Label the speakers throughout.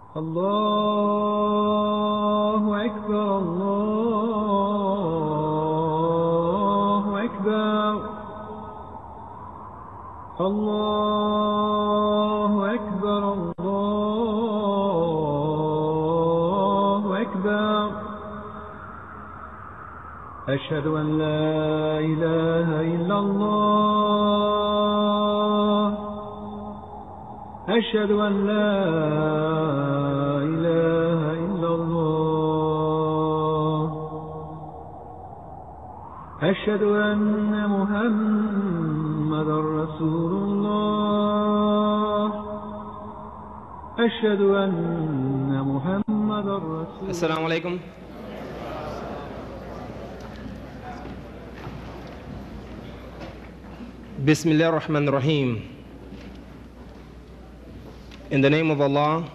Speaker 1: الله أكبر الله أكبر الله أكبر الله أكبر أشهد أن لا إله إلا الله أشهد أن لا إله إلا الله أشهد أن محمد رسول الله أشهد أن محمد رسول الله.
Speaker 2: Assalamu alaikum. Bismillah ar-Rahman ar-Rahim. In the name of Allah,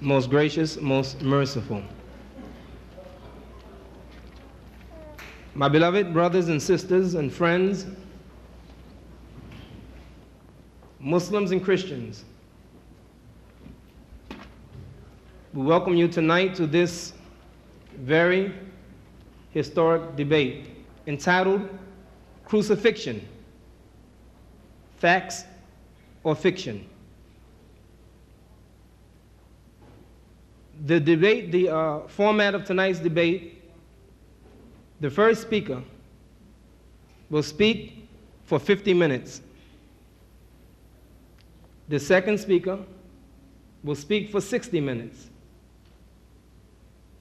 Speaker 2: most gracious, most merciful. My beloved brothers and sisters and friends, Muslims and Christians, we welcome you tonight to this very historic debate entitled Crucifixion, Facts or Fiction. The debate, the format of tonight's debate, the first speaker will speak for 50 minutes. The second speaker will speak for 60 minutes.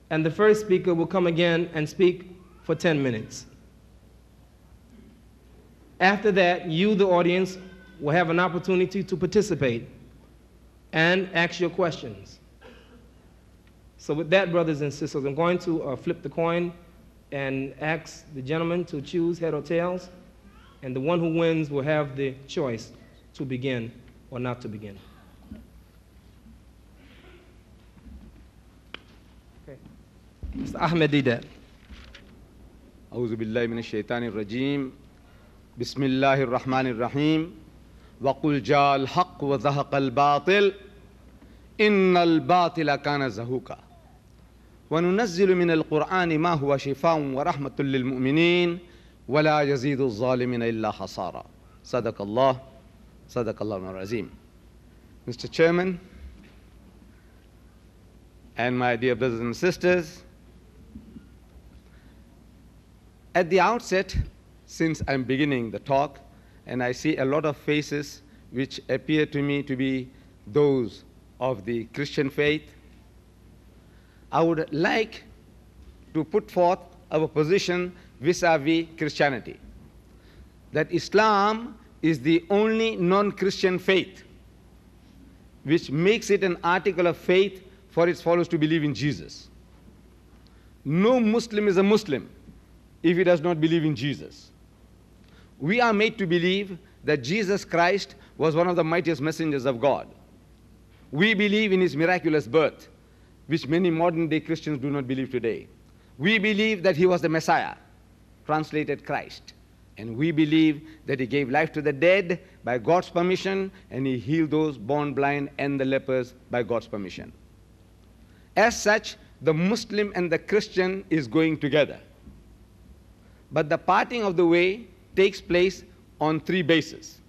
Speaker 2: And the first speaker will come again and speak for 10 minutes. After that, you, the audience, will have an opportunity to participate and ask your questions. So with that, brothers and sisters, I'm going to flip the coin and ask the gentleman to choose head or tails, and the one who wins will have the choice to begin or not to begin. Okay. Mr. Ahmed, deedat.
Speaker 3: أعوذ بالله من الشيطان الرجيم بسم الله الرحمن الرحيم وقل جاء الحق وزهق الباطل إن الباطل كان زهوقا وننزل من القرآن ما هو شفاء ورحمة للمؤمنين ولا يزيد الظالمين إلا خسارا صدق الله العظيم. Mr. Chairman and my dear brothers and sisters, at the outset, since I'm beginning the talk, and I see a lot of faces which appear to me to be those of the Christian faith, I would like to put forth our position vis-a-vis Christianity, that Islam is the only non-Christian faith which makes it an article of faith for its followers to believe in Jesus. No Muslim is a Muslim if he does not believe in Jesus. We are made to believe that Jesus Christ was one of the mightiest messengers of God. We believe in his miraculous birth, which many modern-day Christians do not believe today. We believe that he was the Messiah, translated Christ. And we believe that he gave life to the dead by God's permission, and he healed those born blind and the lepers by God's permission. As such, the Muslim and the Christian is going together. But the parting of the way takes place on three bases.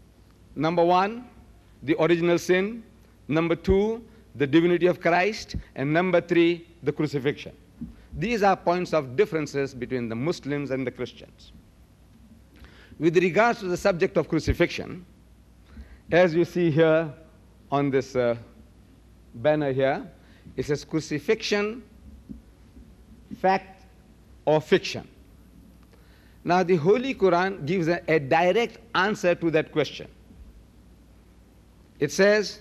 Speaker 3: Number one, the original sin. Number two, the divinity of Christ. And number three, the crucifixion. These are points of differences between the Muslims and the Christians. With regards to the subject of crucifixion, as you see here on this banner here, it says crucifixion, fact or fiction. Now the Holy Quran gives a direct answer to that question. It says,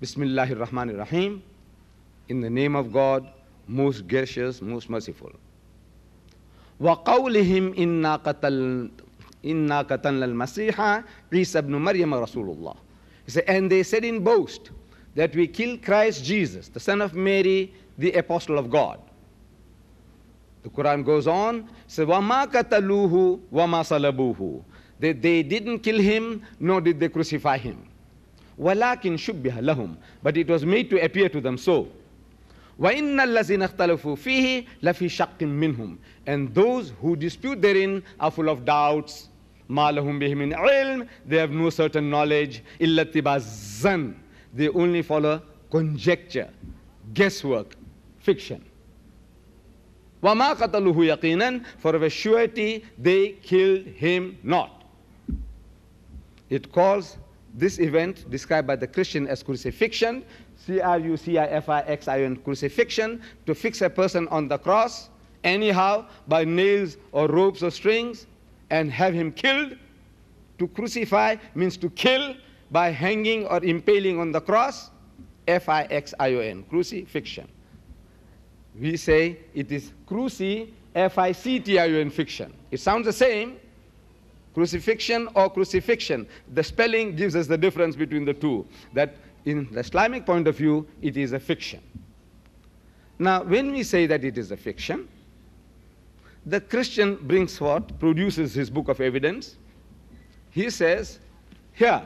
Speaker 3: Bismillahir Rahmanir Rahim, in the name of God, most gracious, most merciful. وَقَوْلِهِمْ إِنَّا قَتَلْنَا الْمَسِيحَ عِيسَى ibn Maryam Rasulullah. He said, and they said in boast that we killed Christ Jesus, the son of Mary, the apostle of God. The Quran goes on, says, وَمَا قَتَلُوهُ وَمَا صَلَبُوهُ. They didn't kill him, nor did they crucify him. وَلَكِنْ شُبِّهَ لَهُمْ. But it was made to appear to them so. وَإِنَّ الَّذِينَ اخْتَلَفُوا فِيهِ لَفِي شَقٍّ مِّنْهُمْ. And those who dispute therein are full of doubts. مَا لَهُمْ بِهِ مِنْ عِلْمٍ. They have no certain knowledge. إِلَّا اتِّبَاعَ الظَّنِّ. They only follow conjecture, guesswork, fiction. وَمَا قَتَلُوهُ يَقِينًا. For of a surety they killed him not. It calls this event described by the Christian as crucifixion, crucifixion, crucifixion, to fix a person on the cross anyhow by nails or ropes or strings and have him killed. To crucify means to kill by hanging or impaling on the cross, fixion, crucifixion. We say it is fiction, fiction. It sounds the same, crucifixion or crucifixion. The spelling gives us the difference between the two, that in the Islamic point of view, it is a fiction. Now, when we say that it is a fiction, the Christian brings forth, produces his book of evidence. He says, here,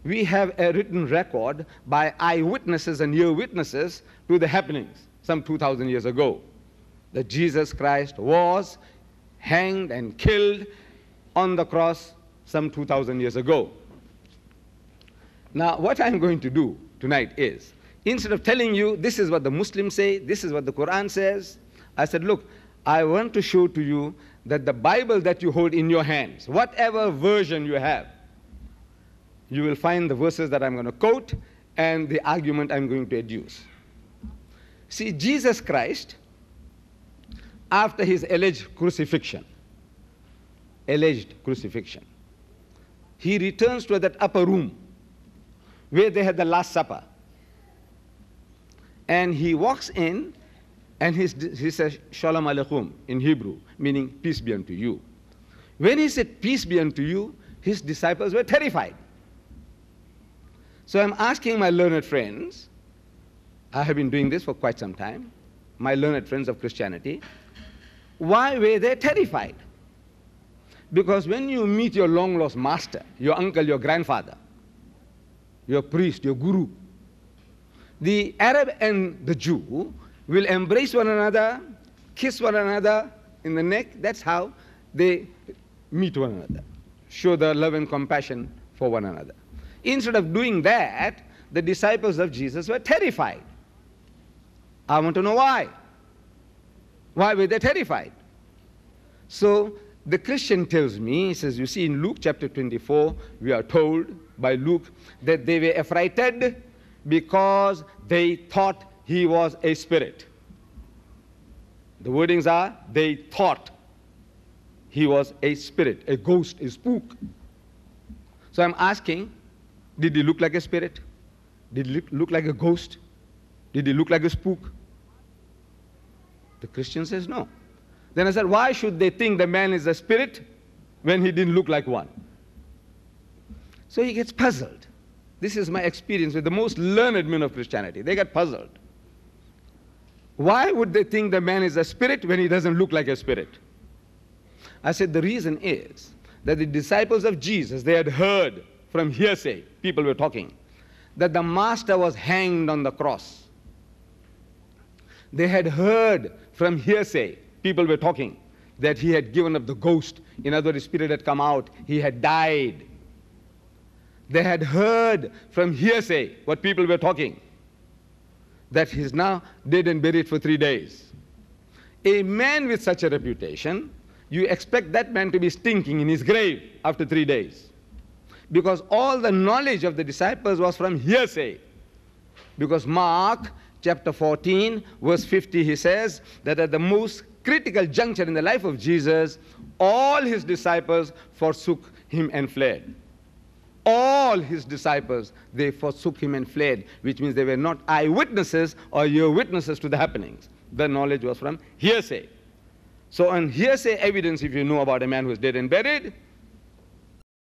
Speaker 3: we have a written record by eyewitnesses and ear witnesses to the happenings some 2,000 years ago, that Jesus Christ was hanged and killed on the cross some 2,000 years ago. Now, what I'm going to do tonight is, instead of telling you this is what the Muslims say, this is what the Quran says, I said, look, I want to show to you that the Bible that you hold in your hands, whatever version you have, you will find the verses that I'm going to quote and the argument I'm going to adduce. See, Jesus Christ, after his alleged crucifixion, he returns to that upper room where they had the Last Supper. And he walks in and he says, Shalom Aleichem in Hebrew, meaning peace be unto you. When he said peace be unto you, his disciples were terrified. So I'm asking my learned friends, I have been doing this for quite some time, my learned friends of Christianity, why were they terrified? Because when you meet your long-lost master, your uncle, your grandfather, your priest, your guru, the Arab and the Jew will embrace one another, kiss one another in the neck. That's how they meet one another, show the love and compassion for one another. Instead of doing that, the disciples of Jesus were terrified. I want to know why. Why were they terrified? So the Christian tells me, he says, you see in Luke chapter 24, we are told by Luke that they were affrighted because they thought he was a spirit. The wordings are, they thought he was a spirit, a ghost, a spook. So I'm asking, did he look like a spirit? Did he look like a ghost? Did he look like a spook? The Christian says no. Then I said, why should they think the man is a spirit when he didn't look like one? So he gets puzzled. This is my experience with the most learned men of Christianity. They get puzzled. Why would they think the man is a spirit when he doesn't look like a spirit? I said the reason is that the disciples of Jesus, they had heard from hearsay, people were talking, that the master was hanged on the cross. They had heard from hearsay, people were talking, that he had given up the ghost. In other words, the spirit had come out, he had died. They had heard from hearsay what people were talking, that he's now dead and buried for 3 days. A man with such a reputation, you expect that man to be stinking in his grave after 3 days. Because all the knowledge of the disciples was from hearsay. Because Mark chapter 14, verse 50, he says that at the most critical juncture in the life of Jesus, all his disciples forsook him and fled. All his disciples, they forsook him and fled, which means they were not eyewitnesses or ear witnesses to the happenings. The knowledge was from hearsay. So on hearsay evidence, if you know about a man who is dead and buried,